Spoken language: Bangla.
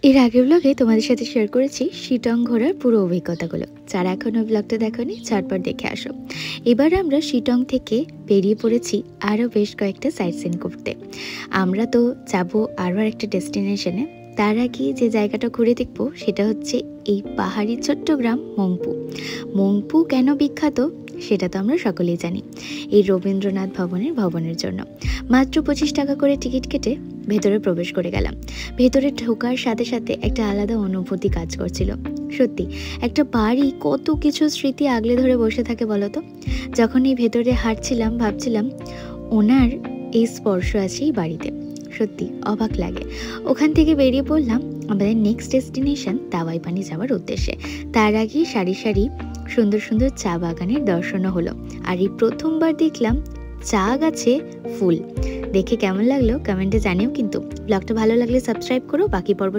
এর আগের ব্লগে তোমাদের সাথে শেয়ার করেছি শিটং ঘোরার পুরো অভিজ্ঞতাগুলো। যারা এখনো ব্লগটা দেখোনি ঝটপট দেখে আসো। এবার আমরা শিটং থেকে বেরিয়ে পড়েছি আরও বেশ কয়েকটা সাইট সিন করতে। আমরা তো যাব আরও একটা ডেস্টিনেশনে। তার আগে যে জায়গাটা ঘুরে দেখব সেটা হচ্ছে এই পাহাড়ি ছোট্ট গ্রাম মংপু। মংপু কেন বিখ্যাত সেটা তো আমরা সকলেই জানি, এই রবীন্দ্রনাথ ভবনের জন্য। মাত্র 25 টাকা করে টিকিট কেটে ভেতরে প্রবেশ করে গেলাম। ভেতরে ঢোকার সাথে সাথে একটা আলাদা অনুভূতি কাজ করছিল। সত্যি একটা বাড়ি কত কিছু স্মৃতি আগলে ধরে বসে থাকে বলতো। যখন এই ভেতরে হাঁটছিলাম ভাবছিলাম ওনার এই স্পর্শ আছে এই বাড়িতে। সত্যি অবাক লাগে। ওখান থেকে বেরিয়ে পড়লাম আমাদের নেক্সট ডেস্টিনেশন দাওয়াই পানি যাওয়ার উদ্দেশ্যে। তার আগে সারি সারি সুন্দর সুন্দর চা বাগানের দর্শনও হলো। আর এই প্রথমবার দেখলাম চা গাছে ফুল। দেখে কেমন লাগলো কমেন্টে জানিও কিন্তু। ব্লগটা ভালো লাগলে সাবস্ক্রাইব করো, বাকি পর্ব